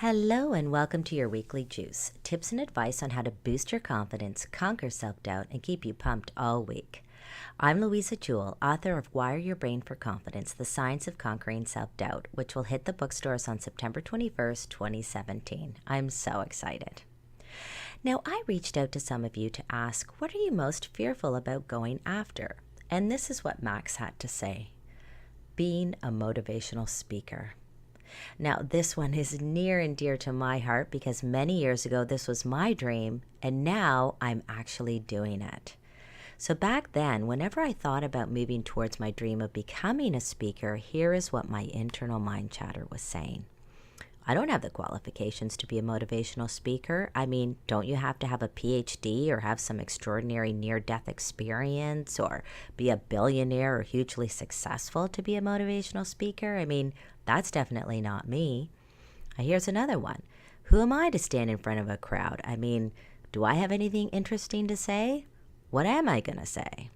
Hello and welcome to your weekly juice. Tips and advice on how to boost your confidence, conquer self-doubt, and keep you pumped all week. I'm Louisa Jewell, author of Wire Your Brain for Confidence, The Science of Conquering Self-Doubt, which will hit the bookstores on September 21st, 2017. I'm so excited. Now, I reached out to some of you to ask, what are you most fearful about going after? And this is what Max had to say. Being a motivational speaker. Now, this one is near and dear to my heart because many years ago this was my dream, and now I'm actually doing it. So back then, whenever I thought about moving towards my dream of becoming a speaker, here is what my internal mind chatter was saying. I don't have the qualifications to be a motivational speaker. I mean, don't you have to have a PhD or have some extraordinary near-death experience or be a billionaire or hugely successful to be a motivational speaker? I mean, that's definitely not me. Here's another one. Who am I to stand in front of a crowd? I mean, do I have anything interesting to say? What am I going to say?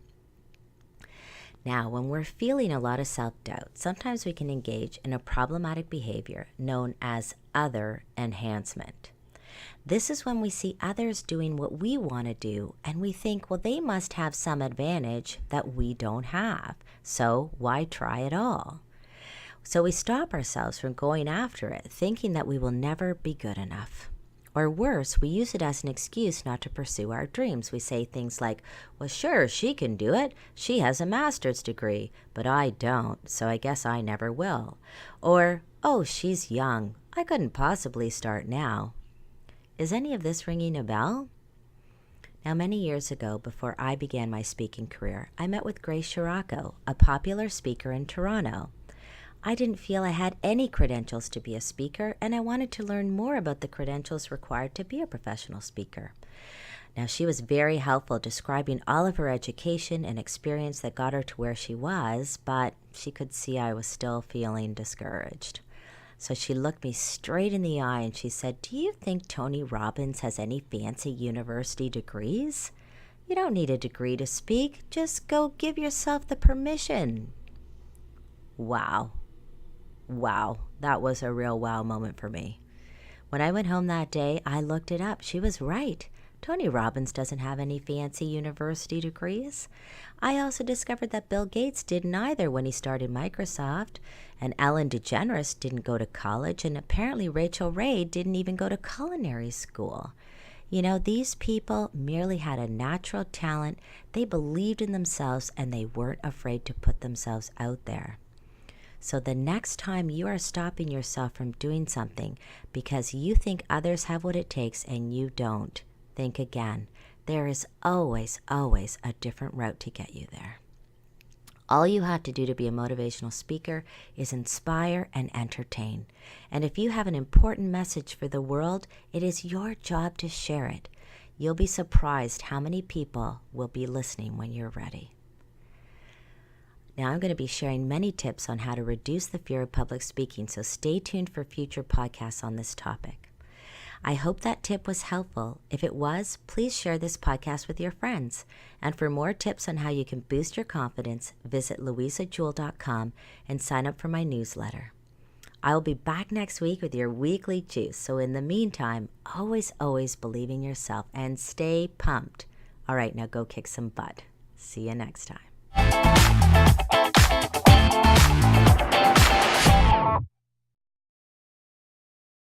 Now, when we're feeling a lot of self-doubt, sometimes we can engage in a problematic behavior known as other enhancement. This is when we see others doing what we want to do, and we think, well, they must have some advantage that we don't have, so why try at all? So we stop ourselves from going after it, thinking that we will never be good enough. Or worse, we use it as an excuse not to pursue our dreams. We say things like, well, sure, she can do it. She has a master's degree, but I don't, so I guess I never will. Or, oh, she's young. I couldn't possibly start now. Is any of this ringing a bell? Now, many years ago, before I began my speaking career, I met with Grace Shirako, a popular speaker in Toronto. I didn't feel I had any credentials to be a speaker, and I wanted to learn more about the credentials required to be a professional speaker. Now, she was very helpful describing all of her education and experience that got her to where she was, but she could see I was still feeling discouraged. So she looked me straight in the eye and she said, "Do you think Tony Robbins has any fancy university degrees? You don't need a degree to speak. Just go give yourself the permission." Wow. Wow, that was a real wow moment for me. When I went home that day, I looked it up. She was right. Tony Robbins doesn't have any fancy university degrees. I also discovered that Bill Gates didn't either when he started Microsoft, and Ellen DeGeneres didn't go to college, and apparently Rachel Ray didn't even go to culinary school. You know, these people merely had a natural talent. They believed in themselves, and they weren't afraid to put themselves out there. So the next time you are stopping yourself from doing something because you think others have what it takes and you don't, think again. There is always, always a different route to get you there. All you have to do to be a motivational speaker is inspire and entertain. And if you have an important message for the world, it is your job to share it. You'll be surprised how many people will be listening when you're ready. Now, I'm going to be sharing many tips on how to reduce the fear of public speaking, so stay tuned for future podcasts on this topic. I hope that tip was helpful. If it was, please share this podcast with your friends. And for more tips on how you can boost your confidence, visit louisajewell.com and sign up for my newsletter. I will be back next week with your weekly juice, so in the meantime, always, always believe in yourself and stay pumped. All right, now go kick some butt. See you next time.